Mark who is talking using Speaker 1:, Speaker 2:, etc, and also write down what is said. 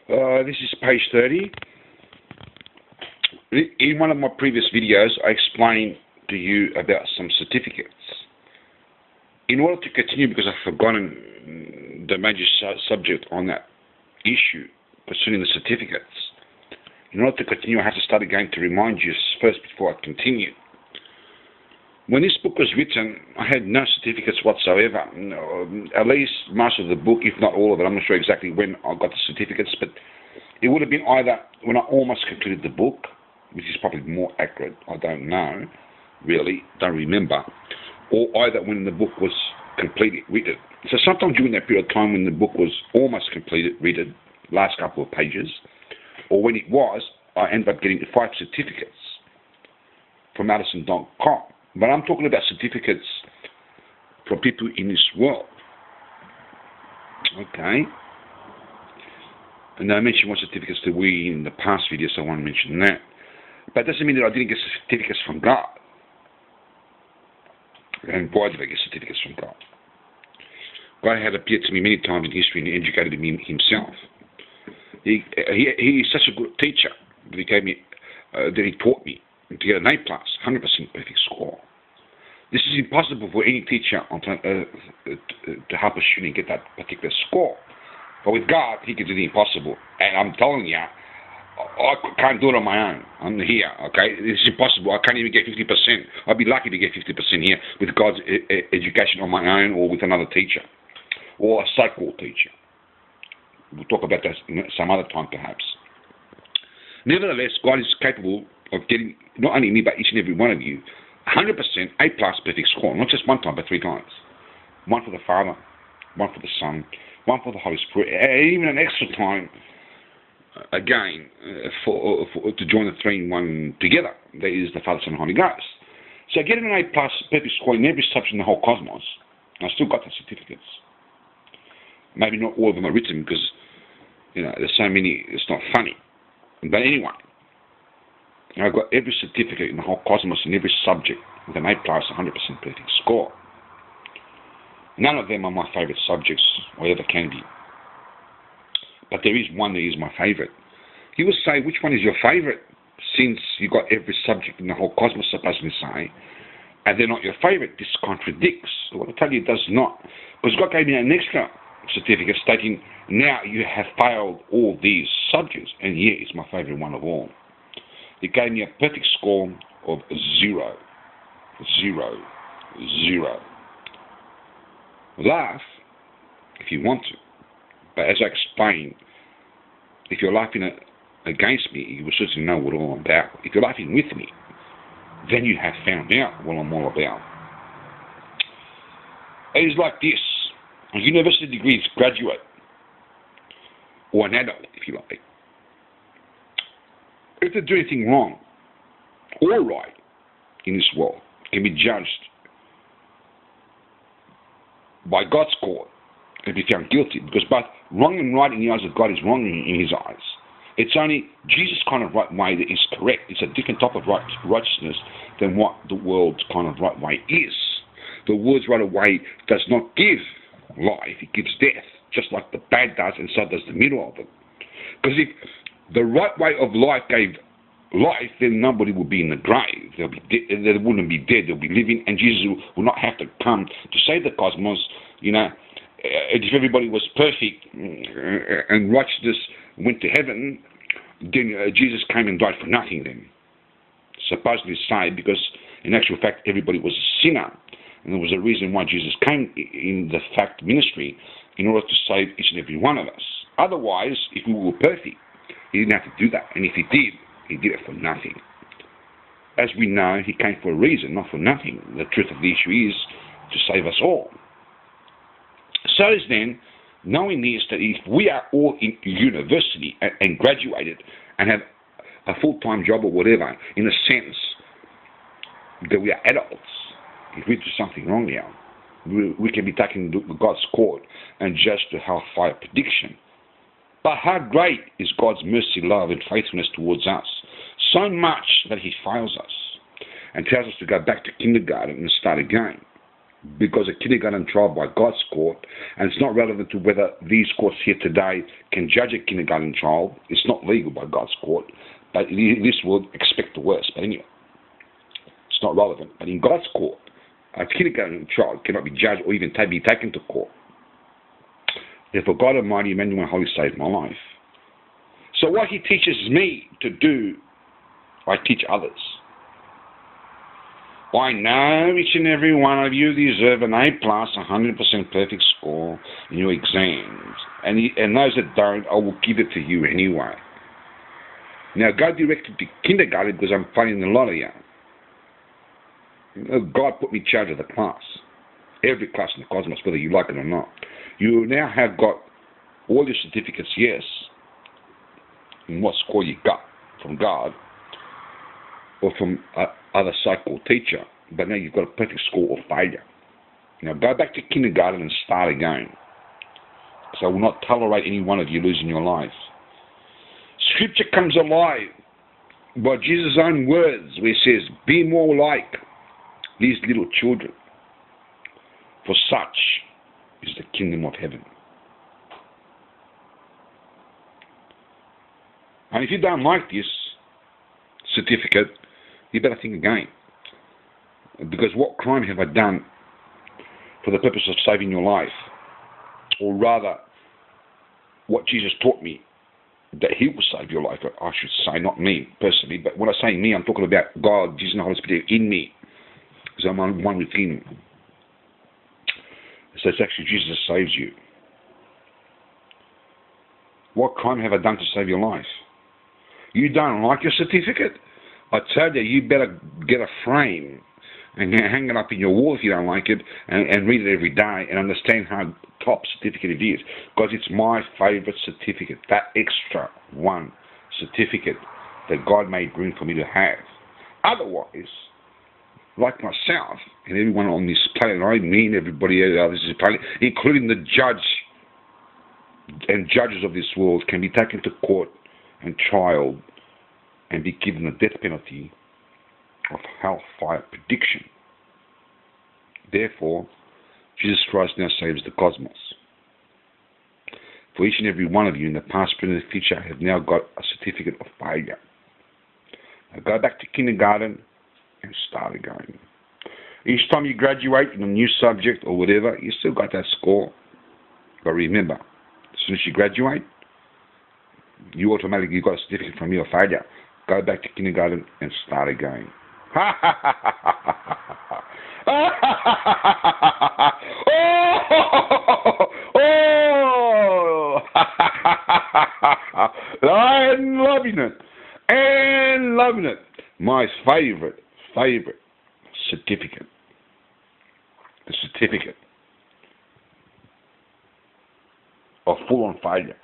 Speaker 1: This is page 30. In one of my previous videos, I explained to you about some certificates. In order to continue, because I've forgotten the major subject on that issue concerning the certificates, in order to continue, I have to start again to remind you first before I continue. When this book was written, I had no certificates whatsoever. At least most of the book, if not all of it. I'm not sure exactly when I got the certificates, but it would have been either when I almost completed the book, which is probably more accurate, I don't know, really, don't remember, or either when the book was completed, written. So sometime during that period of time when the book was almost completed, written, last couple of pages, or when it was, I ended up getting 5 certificates from Madison.com. But I'm talking about certificates from people in this world. Okay. And I mentioned what certificates that we in the past video, so I want to mention that. But that doesn't mean that I didn't get certificates from God. And why did I get certificates from God? God had appeared to me many times in history and educated me himself. He is such a good teacher that he gave me, that he taught me to get an A+, 100% perfect score. This is impossible for any teacher to help a student get that particular score. But with God, he can do the impossible. And I'm telling you, I can't do it on my own. I'm here, okay? It's impossible. I can't even get 50%. I'd be lucky to get 50% here with God's education on my own or with another teacher or a so-called teacher. We'll talk about that some other time, perhaps. Nevertheless, God is capable of getting, not only me, but each and every one of you, 100% A+ perfect score. Not just one time, but 3 times. One for the Father, one for the Son, one for the Holy Spirit, and even an extra time, again, to join the 3 in 1 together. That is the Father, Son, and Holy Ghost. So getting an A+ perfect score in every subject in the whole cosmos, I still got the certificates. Maybe not all of them are written because, there's so many, it's not funny. But anyway, I've got every certificate in the whole cosmos in every subject with an A+, 100% perfect score. None of them are my favorite subjects, or ever can be. But there is one that is my favorite. You will say, which one is your favorite? Since you got every subject in the whole cosmos, supposedly say, and they're not your favorite. This contradicts. Well, I tell you, it does not. Because God gave me an extra certificate stating, now you have failed all these subjects, and here is my favorite one of all. It gave me a perfect score of 0. 0. 0. Laugh if you want to. But as I explained, if you're laughing against me, you will certainly know what I'm all about. If you're laughing with me, then you have found out what I'm all about. It is like this. A university degree graduate, or an adult, if you like, if they do anything wrong or right in this world, can be judged by God's court and be found guilty, because both wrong and right in the eyes of God is wrong in his eyes. It's only Jesus' kind of right way that is correct. It's a different type of righteousness than what the world's kind of right way is. The world's right way does not give life, it gives death, just like the bad does, and so does the middle of it. Because if the right way of life gave life, then nobody would be in the grave. They'll be they wouldn't be dead, they'll be living, and Jesus will not have to come to save the cosmos. If everybody was perfect and righteousness went to heaven, then Jesus came and died for nothing then. Supposedly say, because in actual fact everybody was a sinner. And there was a reason why Jesus came in the fact ministry, in order to save each and every one of us. Otherwise, if we were perfect, he didn't have to do that. And if he did it for nothing. As we know, he came for a reason, not for nothing. The truth of the issue is to save us all. So then, knowing this, that if we are all in university and graduated and have a full-time job or whatever, in the sense that we are adults, if we do something wrong now, we can be taken to God's court and judged to hellfire prediction. But how great is God's mercy, love, and faithfulness towards us? So much that he fails us and tells us to go back to kindergarten and start again. because a kindergarten trial by God's court, and it's not relevant to whether these courts here today can judge a kindergarten child. It's not legal by God's court, but in this world, expect the worst. But anyway, it's not relevant. But in God's court, a kindergarten child cannot be judged or even be taken to court. Therefore, God Almighty, Emmanuel, Holy saved my life. So what He teaches me to do, I teach others. I know each and every one of you deserve an A+, 100% perfect score in your exams. And those that don't, I will give it to you anyway. Now, go directly to kindergarten because I'm finding a lot of you. God put me in charge of the class. Every class in the cosmos, whether you like it or not. You now have got all your certificates, yes, in what score you got from God or from other so-called teacher, but now you've got a perfect score or failure. Now go back to kindergarten and start again. So I will not tolerate any one of you losing your life. Scripture comes alive by Jesus' own words where He says, be more like these little children, for such is the kingdom of heaven. And if you don't like this certificate, you better think again. Because what crime have I done for the purpose of saving your life? Or rather, what Jesus taught me, that He will save your life, I should say, not me personally. But when I say me, I'm talking about God, Jesus and the Holy Spirit in me. Because I'm one with Him. So it's actually Jesus that saves you. What crime have I done to save your life? You don't like your certificate? I tell you, you better get a frame and hang it up in your wall if you don't like it, and read it every day and understand how top certificate it is. Because it's my favorite certificate, that extra one certificate that God made room for me to have. Otherwise, like myself and everyone on this planet, I mean everybody else on this planet, including the judge and judges of this world, can be taken to court and trialed and be given the death penalty of hellfire prediction. Therefore, Jesus Christ now saves the cosmos. For each and every one of you in the past, present, and future have now got a certificate of failure. Now go back to kindergarten and start again. Each time you graduate in a new subject or whatever, you still got that score. But remember, as soon as you graduate, you automatically got a certificate from your failure. Go back to kindergarten and start again. I'm loving it. And loving it. My favorite certificate. The certificate of full-on failure.